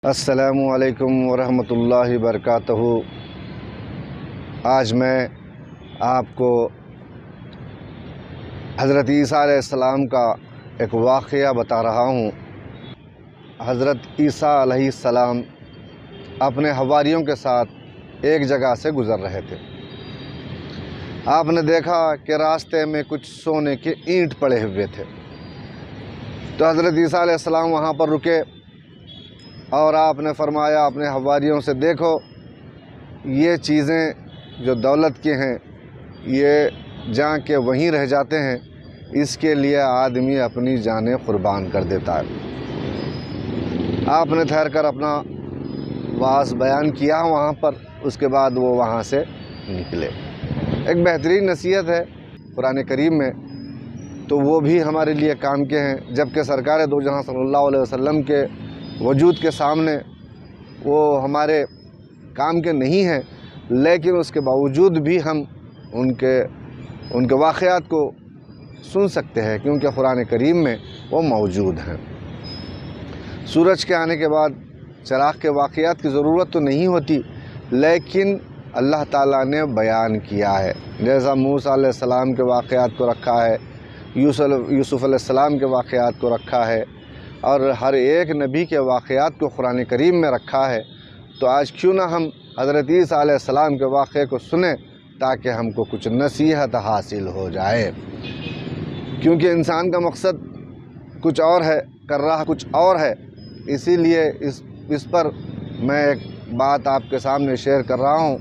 السلام علیکم ورحمۃ اللہ وبرکاتہ۔ آج میں آپ کو حضرت عیسیٰ علیہ السلام کا ایک واقعہ بتا رہا ہوں۔ حضرت عیسیٰ علیہ السلام اپنے حواریوں کے ساتھ ایک جگہ سے گزر رہے تھے۔ آپ نے دیکھا کہ راستے میں کچھ سونے کے اینٹ پڑے ہوئے تھے، تو حضرت عیسیٰ علیہ السلام وہاں پر رکے اور آپ نے فرمایا اپنے حواریوں سے، دیکھو یہ چیزیں جو دولت کی ہیں یہ جہاں کے وہیں رہ جاتے ہیں، اس کے لیے آدمی اپنی جانیں قربان کر دیتا ہے۔ آپ نے ٹھہر کر اپنا واعظ بیان کیا وہاں پر، اس کے بعد وہ وہاں سے نکلے۔ ایک بہترین نصیحت ہے قرآن کریم میں، تو وہ بھی ہمارے لیے کام کے ہیں، جبکہ سرکار دو جہاں صلی اللہ علیہ وسلم کے وجود کے سامنے وہ ہمارے کام کے نہیں ہیں، لیکن اس کے باوجود بھی ہم ان کے واقعات کو سن سکتے ہیں، کیونکہ قرآن کریم میں وہ موجود ہیں۔ سورج کے آنے کے بعد چراغ کے واقعات کی ضرورت تو نہیں ہوتی، لیکن اللہ تعالیٰ نے بیان کیا ہے، جیسا موسیٰ علیہ السلام کے واقعات کو رکھا ہے، یوسف علیہ السلام کے واقعات کو رکھا ہے، اور ہر ایک نبی کے واقعات کو قرآن کریم میں رکھا ہے۔ تو آج کیوں نہ ہم حضرت عیسیٰ علیہ السلام کے واقعے کو سنیں، تاکہ ہم کو کچھ نصیحت حاصل ہو جائے، کیونکہ انسان کا مقصد کچھ اور ہے، کر رہا کچھ اور ہے۔ اسی لیے اس پر میں ایک بات آپ کے سامنے شیئر کر رہا ہوں۔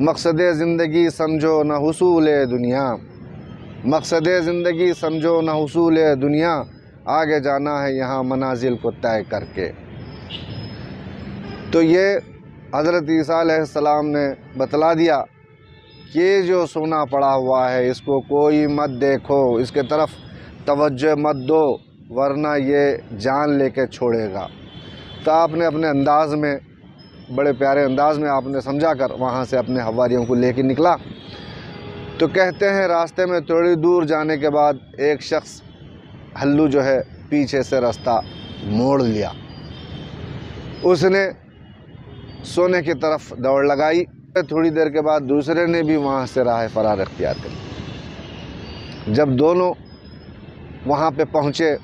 مقصد زندگی سمجھو نہ حصول دنیا، مقصد زندگی سمجھو نہ حصول دنیا، آگے جانا ہے یہاں منازل کو طے کر کے۔ تو یہ حضرت عیسیٰ علیہ السلام نے بتلا دیا کہ جو سونا پڑا ہوا ہے اس کو کوئی مت دیکھو، اس کے طرف توجہ مت دو، ورنہ یہ جان لے کے چھوڑے گا۔ تو آپ نے اپنے انداز میں، بڑے پیارے انداز میں آپ نے سمجھا کر وہاں سے اپنے حواریوں کو لے کے نکلا۔ تو کہتے ہیں راستے میں تھوڑی دور جانے کے بعد ایک شخص ہلو جو ہے پیچھے سے راستہ موڑ لیا، اس نے سونے کی طرف دوڑ لگائی۔ تھوڑی دیر کے بعد دوسرے نے بھی وہاں سے راہ فرار اختیار کری۔ جب دونوں وہاں پہ پہنچے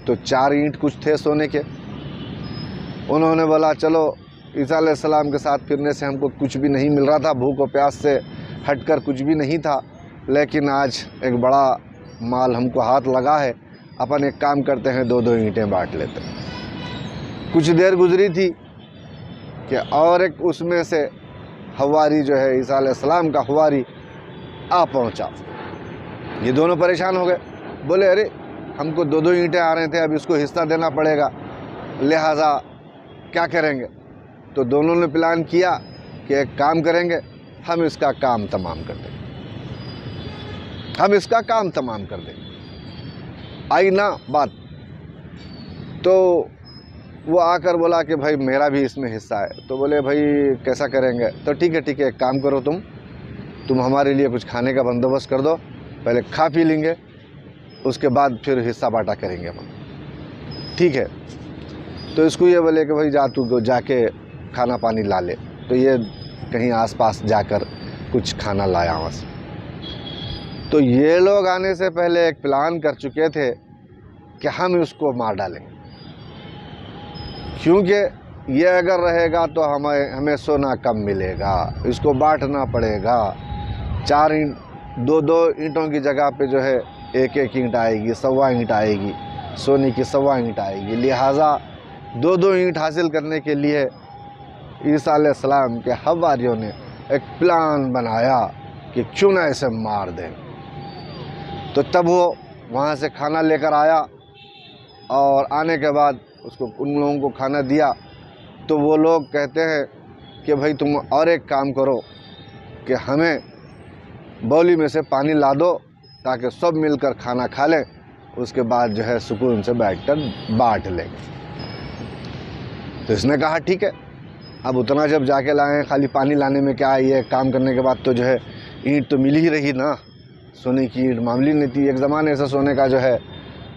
تو 4 اینٹ کچھ تھے سونے کے۔ انہوں نے بولا چلو، عیسیٰ علیہ السلام کے ساتھ پھرنے سے ہم کو کچھ بھی نہیں مل رہا تھا، بھوک و پیاس سے ہٹ کر کچھ بھی نہیں تھا، لیکن آج ایک بڑا مال ہم کو ہاتھ لگا ہے، اپن ایک کام کرتے ہیں 2 اینٹیں بانٹ لیتے ہیں۔ کچھ دیر گزری تھی کہ اور ایک اس میں سے حواری جو ہے عیسیٰ علیہ السلام کا حواری آ پہنچا۔ یہ دونوں پریشان ہو گئے، بولے ارے ہم کو 2 اینٹیں آ رہے تھے، اب اس کو حصہ دینا پڑے گا، لہٰذا کیا کریں گے؟ تو دونوں نے پلان کیا کہ ایک کام کریں گے، ہم اس کا کام تمام کر دیں گے، ہم اس کا کام تمام کر دیں گے۔ آئی نا بات؟ تو وہ آ کر بولا کہ بھائی میرا بھی اس میں حصہ ہے۔ تو بولے بھائی کیسا کریں گے؟ تو ٹھیک ہے ایک کام کرو، تم ہمارے لیے کچھ کھانے کا بندوبست کر دو، پہلے کھا پی لیں گے، اس کے بعد پھر حصہ بانٹا کریں گے ہم۔ ٹھیک ہے۔ تو اس کو یہ بولے کہ بھائی تو جا کے کھانا پانی لا لے۔ تو یہ کہیں آس پاس جا کر کچھ کھانا لایا وہاں سے۔ تو یہ لوگ آنے سے پہلے ایک پلان کر چکے تھے کہ ہم اس کو مار ڈالیں گے، کیونکہ یہ اگر رہے گا تو ہمیں سونا کم ملے گا، اس کو بانٹنا پڑے گا۔ 4 اینٹ 2 اینٹوں کی جگہ پہ جو ہے 1 اینٹ آئے گی، 1.25 اینٹ آئے گی، سونے کی 1.25 اینٹ آئے گی، لہٰذا 2 اینٹ حاصل کرنے کے لیے عیسیٰ علیہ السلام کے حواریوں نے ایک پلان بنایا کہ کیوں نہ اسے مار دیں۔ تو تب وہ وہاں سے کھانا لے کر آیا، اور آنے کے بعد اس کو ان لوگوں کو کھانا دیا۔ تو وہ لوگ کہتے ہیں کہ بھائی تم اور ایک کام کرو کہ ہمیں بولی میں سے پانی لا دو، تاکہ سب مل کر کھانا کھا لیں، اس کے بعد جو ہے سکون سے بیٹھ کر بانٹ لیں گے۔ تو اس نے کہا ٹھیک ہے، اب اتنا جب جا کے لائیں، خالی پانی لانے میں کیا ہے، یہ کام کرنے کے بعد تو جو ہے اینٹ تو مل ہی رہی نا، سونے کی اینٹ معمولی نہیں تھی۔ ایک زمانے سے سونے کا جو ہے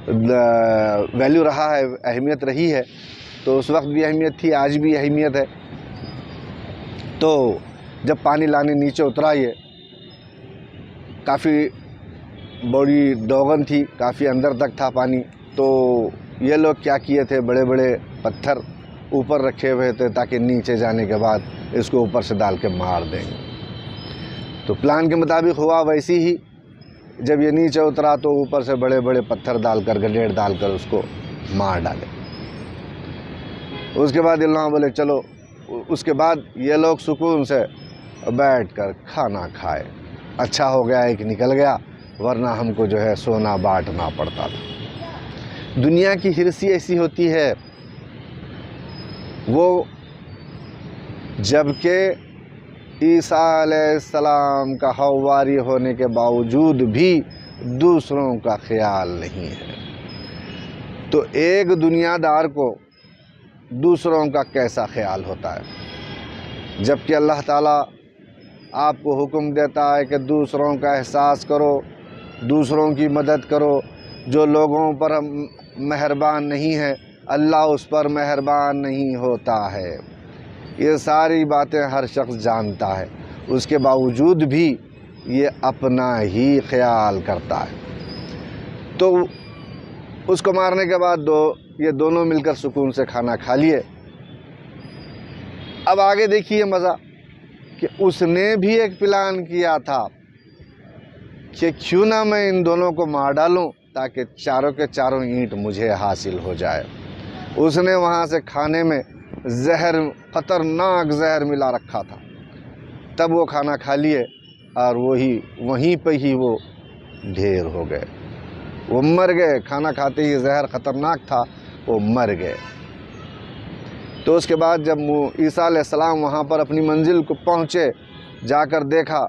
ویلیو رہا ہے، اہمیت رہی ہے، تو اس وقت بھی اہمیت تھی، آج بھی اہمیت ہے۔ تو جب پانی لانے نیچے اترا، یہ کافی بڑی ڈوغن تھی، کافی اندر تک تھا پانی، تو یہ لوگ کیا کیے تھے، بڑے بڑے پتھر اوپر رکھے ہوئے تھے تاکہ نیچے جانے کے بعد اس کو اوپر سے ڈال کے مار دیں گے۔ تو پلان کے مطابق ہوا ویسی ہی، جب یہ نیچے اترا تو اوپر سے بڑے بڑے پتھر ڈال کر، گرینیڈ ڈال کر اس کو مار ڈالے۔ اس کے بعد اللہ بولے چلو، اس کے بعد یہ لوگ سکون سے بیٹھ کر کھانا کھائے۔ اچھا ہو گیا ایک نکل گیا، ورنہ ہم کو جو ہے سونا بانٹنا پڑتا تھا۔ دنیا کی ہرسی ایسی ہوتی ہے، وہ جبکہ عیسیٰ علیہ السلام کا حواری ہونے کے باوجود بھی دوسروں کا خیال نہیں ہے۔ تو ایک دنیا دار کو دوسروں کا کیسا خیال ہوتا ہے، جبکہ اللہ تعالیٰ آپ کو حکم دیتا ہے کہ دوسروں کا احساس کرو، دوسروں کی مدد کرو۔ جو لوگوں پر مہربان نہیں ہے، اللہ اس پر مہربان نہیں ہوتا ہے۔ یہ ساری باتیں ہر شخص جانتا ہے، اس کے باوجود بھی یہ اپنا ہی خیال کرتا ہے۔ تو اس کو مارنے کے بعد یہ دونوں مل کر سکون سے کھانا کھا لیے۔ اب آگے دیکھیے مزہ، کہ اس نے بھی ایک پلان کیا تھا کہ کیوں نہ میں ان دونوں کو مار ڈالوں تاکہ چاروں کے چاروں اینٹ مجھے حاصل ہو جائے۔ اس نے وہاں سے کھانے میں زہر، خطرناک زہر ملا رکھا تھا، تب وہ کھانا کھا لیے اور وہیں پہ ہی وہ ڈھیر ہو گئے، وہ مر گئے۔ کھانا کھاتے ہی زہر خطرناک تھا، وہ مر گئے۔ تو اس کے بعد جب عیسیٰ علیہ السلام وہاں پر اپنی منزل کو پہنچے، جا کر دیکھا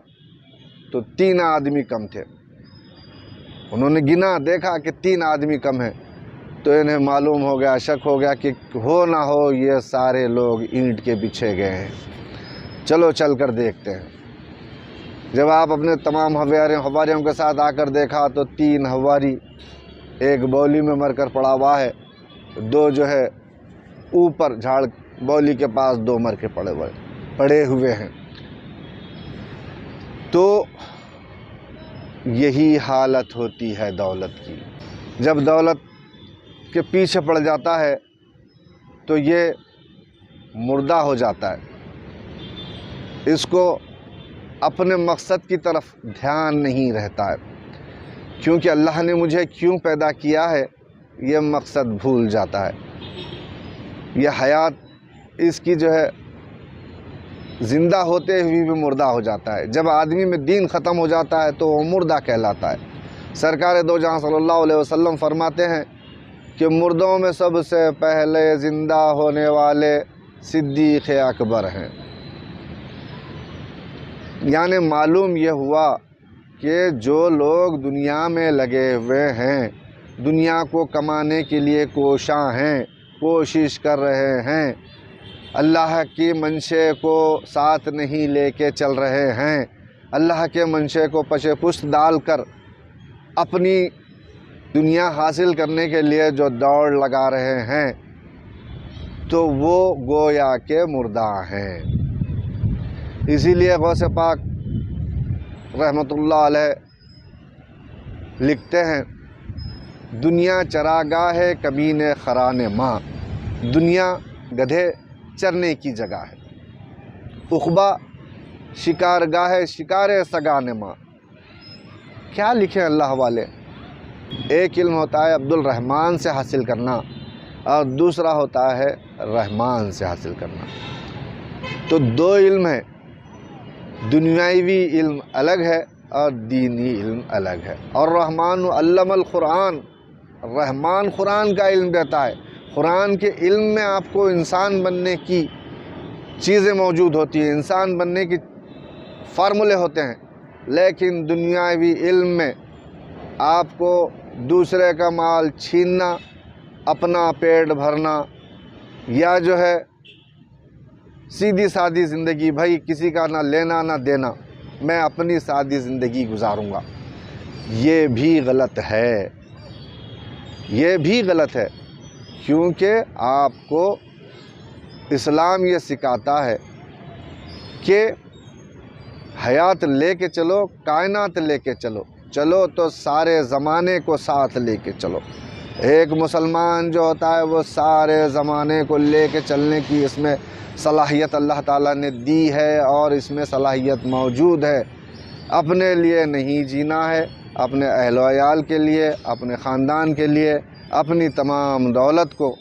تو 3 آدمی کم تھے۔ انہوں نے گنا، دیکھا کہ 3 آدمی کم ہیں، تو انہیں معلوم ہو گیا، شک ہو گیا کہ ہو نہ ہو یہ سارے لوگ اینٹ کے پیچھے گئے ہیں، چلو چل کر دیکھتے ہیں۔ جب آپ اپنے تمام حواریوں کے ساتھ آ کر دیکھا تو 3 حواری ایک بولی میں مر کر پڑا ہوا ہے، 2 جو ہے اوپر جھاڑ بولی کے پاس 2 مر کے پڑے ہوئے ہیں۔ تو یہی حالت ہوتی ہے دولت کی۔ جب دولت کے پیچھے پڑ جاتا ہے تو یہ مردہ ہو جاتا ہے، اس کو اپنے مقصد کی طرف دھیان نہیں رہتا ہے، کیونکہ اللہ نے مجھے کیوں پیدا کیا ہے یہ مقصد بھول جاتا ہے۔ یہ حیات اس کی جو ہے زندہ ہوتے ہوئے بھی مردہ ہو جاتا ہے۔ جب آدمی میں دین ختم ہو جاتا ہے تو وہ مردہ کہلاتا ہے۔ سرکار دو جہاں صلی اللہ علیہ وسلم فرماتے ہیں کہ مردوں میں سب سے پہلے زندہ ہونے والے صدیق اکبر ہیں۔ یعنی معلوم یہ ہوا کہ جو لوگ دنیا میں لگے ہوئے ہیں، دنیا کو کمانے کے لیے کوشاں ہیں، کوشش کر رہے ہیں، اللہ کی منشے کو ساتھ نہیں لے کے چل رہے ہیں، اللہ کے منشے کو پشے پشت ڈال کر اپنی دنیا حاصل کرنے کے لیے جو دوڑ لگا رہے ہیں، تو وہ گویا کے مردہ ہیں۔ اسی لیے غوث پاک رحمۃ اللہ علیہ لکھتے ہیں، دنیا چراگاہ ہے کمینے خرانے ماں، دنیا گدھے چرنے کی جگہ ہے، عقبہ شکارگاہ ہے شکار سگانے ماں۔ کیا لکھیں اللہ والے؟ ایک علم ہوتا ہے عبد الرحمن سے حاصل کرنا اور دوسرا ہوتا ہے رحمان سے حاصل کرنا۔ تو 2 علم ہیں، دنیاوی علم الگ ہے اور دینی علم الگ ہے۔ اور رحمان علم القرآن، رحمان قرآن کا علم دیتا ہے۔ قرآن کے علم میں آپ کو انسان بننے کی چیزیں موجود ہوتی ہیں، انسان بننے کی فارمولے ہوتے ہیں، لیکن دنیاوی علم میں آپ کو دوسرے کا مال چھیننا، اپنا پیٹ بھرنا، یا جو ہے سیدھی سادی زندگی، بھائی کسی کا نہ لینا نہ دینا، میں اپنی سادی زندگی گزاروں گا، یہ بھی غلط ہے، یہ بھی غلط ہے۔ کیونکہ آپ کو اسلام یہ سکھاتا ہے کہ حیات لے کے چلو، کائنات لے کے چلو، چلو تو سارے زمانے کو ساتھ لے کے چلو۔ ایک مسلمان جو ہوتا ہے وہ سارے زمانے کو لے کے چلنے کی اس میں صلاحیت اللہ تعالیٰ نے دی ہے، اور اس میں صلاحیت موجود ہے۔ اپنے لیے نہیں جینا ہے، اپنے اہل و عیال کے لیے، اپنے خاندان کے لیے، اپنی تمام دولت کو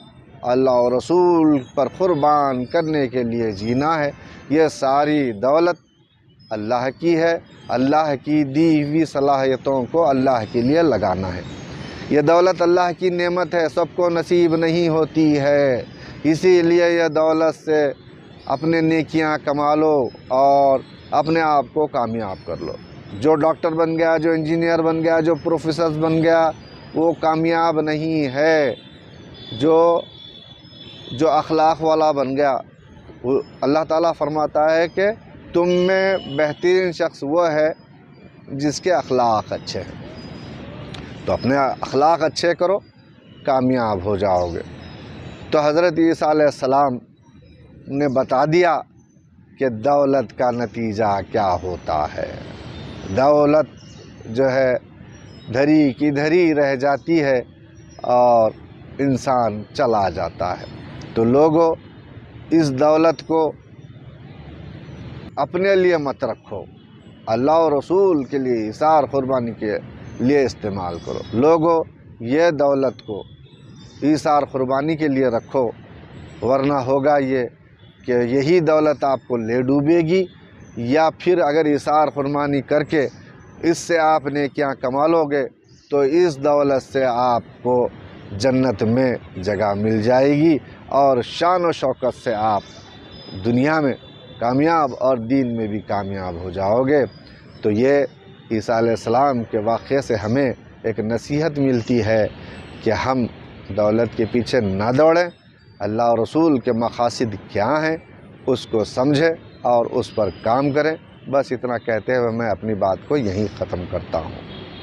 اللہ اور رسول پر قربان کرنے کے لیے جینا ہے۔ یہ ساری دولت اللہ کی ہے، اللہ کی دی ہوئی صلاحیتوں کو اللہ کے لیے لگانا ہے۔ یہ دولت اللہ کی نعمت ہے، سب کو نصیب نہیں ہوتی ہے، اسی لیے یہ دولت سے اپنے نیکیاں کما لو اور اپنے آپ کو کامیاب کر لو۔ جو ڈاکٹر بن گیا، جو انجینئر بن گیا، جو پروفیسر بن گیا، وہ کامیاب نہیں ہے۔ جو اخلاق والا بن گیا، وہ اللہ تعالیٰ فرماتا ہے کہ تم میں بہترین شخص وہ ہے جس کے اخلاق اچھے ہیں۔ تو اپنے اخلاق اچھے کرو، کامیاب ہو جاؤ گے۔ تو حضرت عیسیٰ علیہ السلام نے بتا دیا کہ دولت کا نتیجہ کیا ہوتا ہے۔ دولت جو ہے دھری کی دھری رہ جاتی ہے اور انسان چلا جاتا ہے۔ تو لوگوں، اس دولت کو اپنے لیے مت رکھو، اللہ اور رسول کے لیے ایثار قربانی کے لیے استعمال کرو۔ لوگوں، یہ دولت کو ایثار قربانی کے لیے رکھو، ورنہ ہوگا یہ کہ یہی دولت آپ کو لے ڈوبے گی، یا پھر اگر ایثار قربانی کر کے اس سے آپ نیکیاں کما لو گے تو اس دولت سے آپ کو جنت میں جگہ مل جائے گی، اور شان و شوکت سے آپ دنیا میں کامیاب اور دین میں بھی کامیاب ہو جاؤ گے۔ تو یہ عیسیٰ علیہ السلام کے واقعے سے ہمیں ایک نصیحت ملتی ہے کہ ہم دولت کے پیچھے نہ دوڑیں، اللہ اور رسول کے مقاصد کیا ہیں اس کو سمجھیں اور اس پر کام کریں۔ بس اتنا کہتے ہوئے میں اپنی بات کو یہیں ختم کرتا ہوں۔